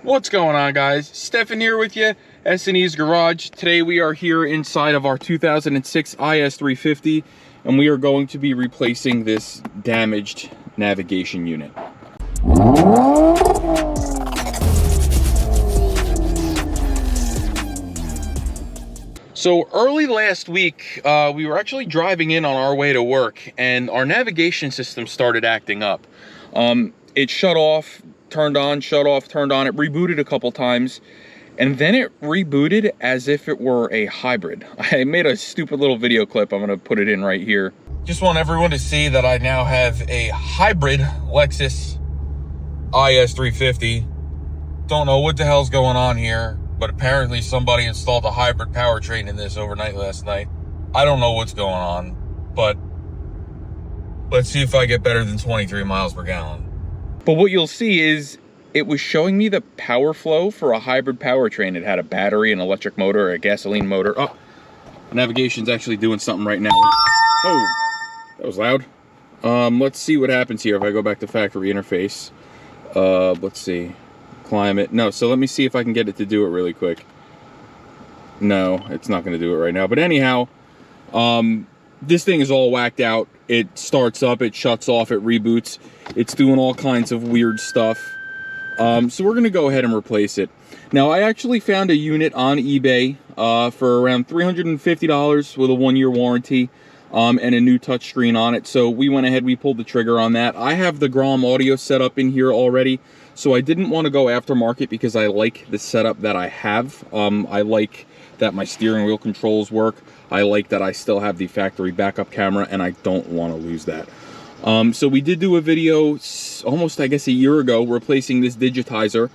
What's going on, guys? Stefan here with you, S&E's Garage. Today we are here inside of our 2006 IS350 and we are going to be replacing this damaged navigation unit. So early last week, we were actually driving in on our way to work and our navigation system started acting up. It shut off, turned on, shut off, turned on. It rebooted a couple times and then it rebooted as if it were a hybrid. I made a stupid little video clip. I'm gonna put it in right here. Just want everyone to see that I now have a hybrid Lexus IS350. Don't know what the hell's going on here, but apparently somebody installed a hybrid powertrain in this overnight last night. I don't know what's going on, but let's see if I get better than 23 miles per gallon. But what you'll see is it was showing me the power flow for a hybrid powertrain. It had a battery, an electric motor, a gasoline motor. Oh, navigation's actually doing something right now. Oh, that was loud. Let's see what happens here if I go back to factory interface. Let's see. Climate. No, so let me see if I can get it to do it really quick. No, it's not going to do it right now. But anyhow, this thing is all whacked out. It starts up, it shuts off, it reboots. It's doing all kinds of weird stuff. So we're going to go ahead and replace it. Now, I actually found a unit on eBay for around $350 with a 1-year warranty and a new touchscreen on it. So we went ahead, we pulled the trigger on that. I have the Grom audio set up in here already. So I didn't want to go aftermarket because I like the setup that I have. I like that my steering wheel controls work. I like that I still have the factory backup camera and I don't want to lose that. So we did do a video almost, I guess, a year ago replacing this digitizer.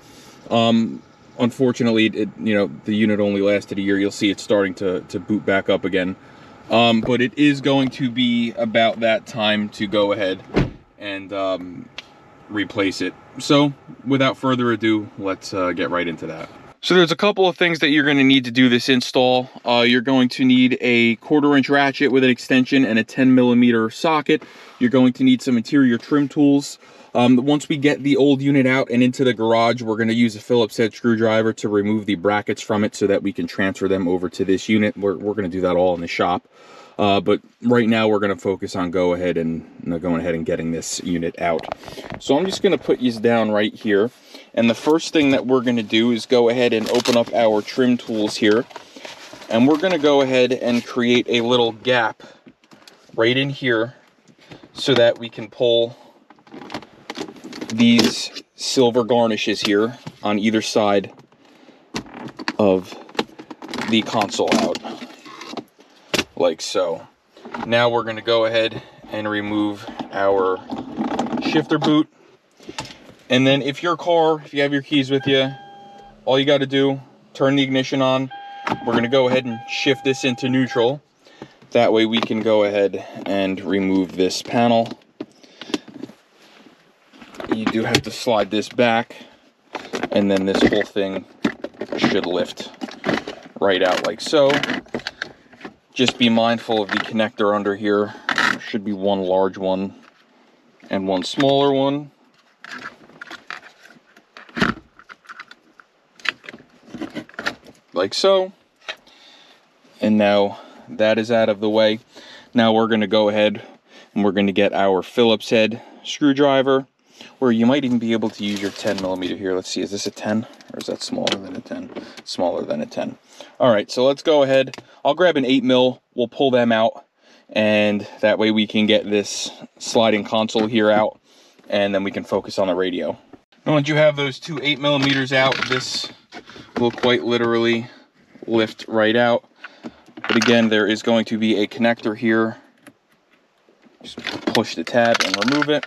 Unfortunately, the unit only lasted a year. You'll see it's starting to boot back up again. But it is going to be about that time to go ahead and replace it. So without further ado, let's get right into that. So there's a couple of things that you're going to need to do this install. You're going to need a 1/4-inch ratchet with an extension and a 10mm socket. You're going to need some interior trim tools. Once we get the old unit out and into the garage, we're going to use a Phillips head screwdriver to remove the brackets from it so that we can transfer them over to this unit. We're going to do that all in the shop. But right now we're going to focus on going ahead and getting this unit out. So I'm just going to put these down right here. And the first thing that we're going to do is go ahead and open up our trim tools here. And we're going to go ahead and create a little gap right in here so that we can pull these silver garnishes here on either side of the console out. Like so. Now we're going to go ahead and remove our shifter boot. And then if you have your keys with you, all you got to do, turn the ignition on. We're going to go ahead and shift this into neutral. That way we can go ahead and remove this panel. You do have to slide this back, and then this whole thing should lift right out like so. Just be mindful of the connector under here. There should be one large one and one smaller one. Like so. And now that is out of the way. Now we're going to go ahead and we're going to get our Phillips head screwdriver, or you might even be able to use your 10mm here. Let's see, is this a 10 or is that smaller than a 10? Smaller than a 10. All right, so let's go ahead. I'll grab an 8mm. We'll pull them out, and that way we can get this sliding console here out, and then we can focus on the radio. Now, once you have those two 8mm out, this will quite literally lift right out. But again, there is going to be a connector here. Just push the tab and remove it.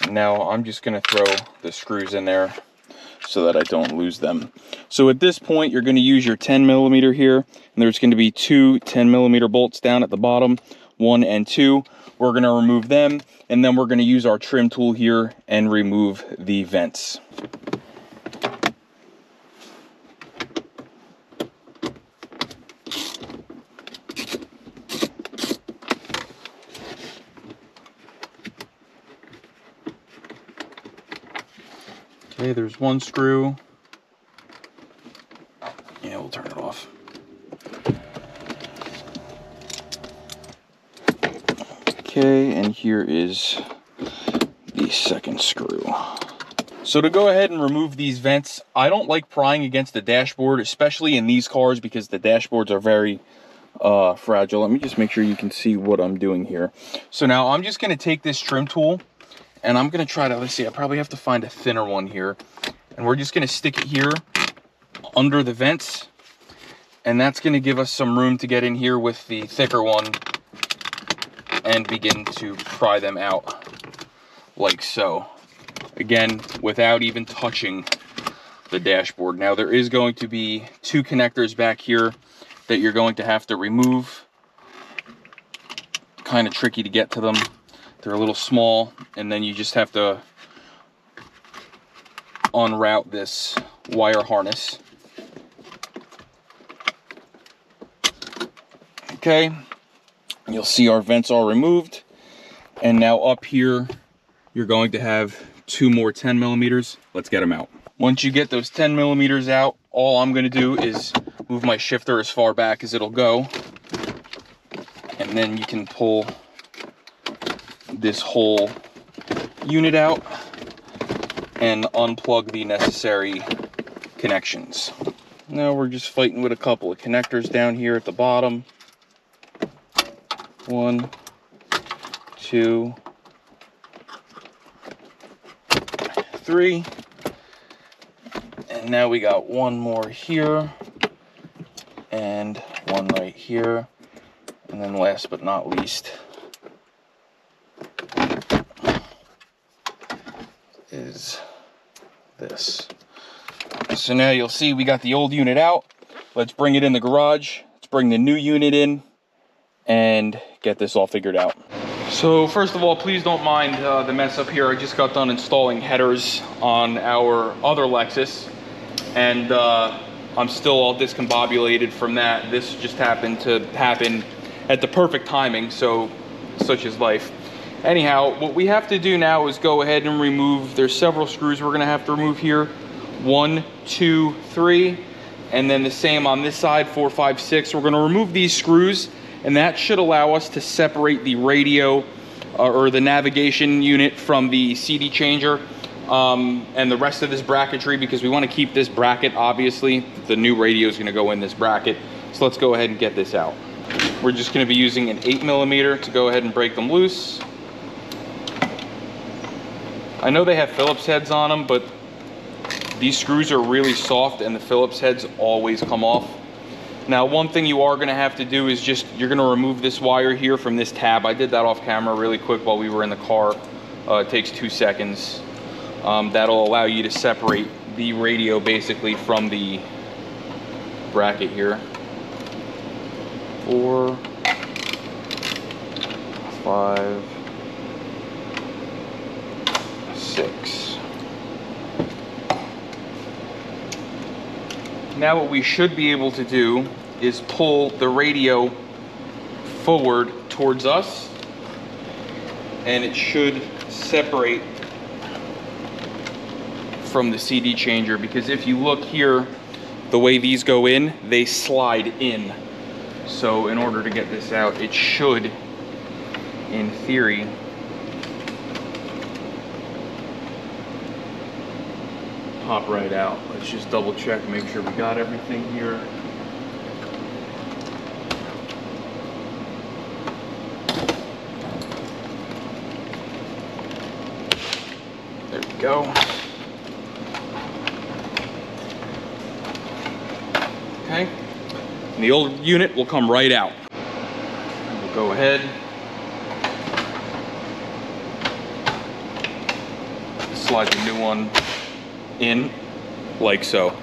Now I'm just going to throw the screws in there so that I don't lose them. So at this point, you're going to use your 10mm here, and there's going to be two 10mm bolts down at the bottom, 1 and 2. We're going to remove them, and then we're going to use our trim tool here and remove the vents. Okay, there's one screw. Yeah, we'll turn it off. Okay, and here is the second screw. So to go ahead and remove these vents, I don't like prying against the dashboard, especially in these cars, because the dashboards are very fragile. Let me just make sure you can see what I'm doing here. So now I'm just going to take this trim tool and I'm going to try to, let's see, I probably have to find a thinner one here. And we're just going to stick it here under the vents. And that's going to give us some room to get in here with the thicker one and begin to pry them out like so. Again, without even touching the dashboard. Now there is going to be two connectors back here that you're going to have to remove. Kind of tricky to get to them. They're a little small, and then you just have to unroute this wire harness. Okay, you'll see our vents are removed, and now up here you're going to have two more 10 millimeters. Let's get them out. Once you get those 10 millimeters out, all I'm going to do is move my shifter as far back as it'll go, and then you can pull this whole unit out and unplug the necessary connections. Now we're just fighting with a couple of connectors down here at the bottom. 1, 2, 3. And now we got one more here and one right here. And then last but not least is this. So now you'll see we got the old unit out. Let's bring it in the garage. Let's bring the new unit in and get this all figured out. So first of all, please don't mind the mess up here. I just got done installing headers on our other Lexus, and I'm still all discombobulated from that. This just happened to happen at the perfect timing, so such is life. Anyhow, what we have to do now is go ahead and remove, there's several screws we're gonna have to remove here. 1, 2, 3, and then the same on this side, 4, 5, 6. We're gonna remove these screws, and that should allow us to separate the radio or the navigation unit from the CD changer and the rest of this bracketry, because we want to keep this bracket. Obviously the new radio is going to go in this bracket, so let's go ahead and get this out. We're just going to be using an 8 millimeter to go ahead and break them loose. I know they have Phillips heads on them, but these screws are really soft and the Phillips heads always come off. Now, one thing you are going to have to do is you're going to remove this wire here from this tab. I did that off camera really quick while we were in the car. It takes 2 seconds. That'll allow you to separate the radio basically from the bracket here. 4, 5, 6. Now what we should be able to do is pull the radio forward towards us, and it should separate from the CD changer, because if you look here, the way these go in, they slide in. So in order to get this out, it should, in theory, pop right out. Let's just double check, make sure we got everything here. There we go. Okay, and the old unit will come right out. We'll go ahead, slide the new one in like so.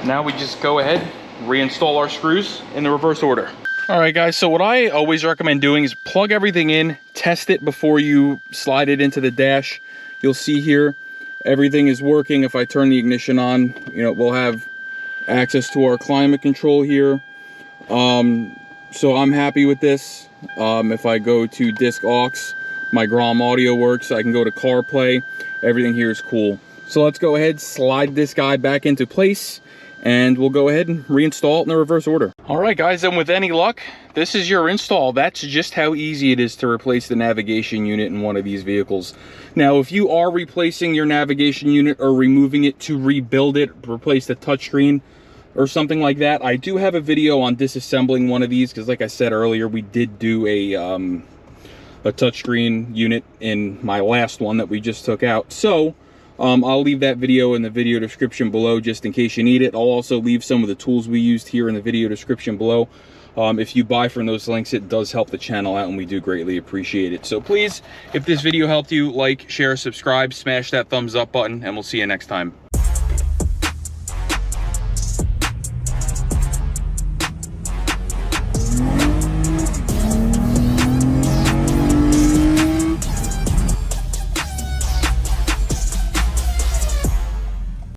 Now we just go ahead, reinstall our screws in the reverse order. All right guys, so what I always recommend doing is plug everything in, test it before you slide it into the dash. You'll see here everything is working. If I turn the ignition on, we'll have access to our climate control here. So I'm happy with this. If I go to disc aux, my GROM audio works. I can go to CarPlay. Everything here is cool. So let's go ahead, slide this guy back into place, and we'll go ahead and reinstall it in the reverse order. All right, guys, and with any luck, this is your install. That's just how easy it is to replace the navigation unit in one of these vehicles. Now, if you are replacing your navigation unit or removing it to rebuild it, replace the touchscreen or something like that, I do have a video on disassembling one of these, because like I said earlier, we did do a touchscreen unit in my last one that we just took out. So I'll leave that video in the video description below just in case you need it. I'll also leave some of the tools we used here in the video description below. If you buy from those links, it does help the channel out, and we do greatly appreciate it. So please, if this video helped you, like, share, subscribe, smash that thumbs up button, and we'll see you next time.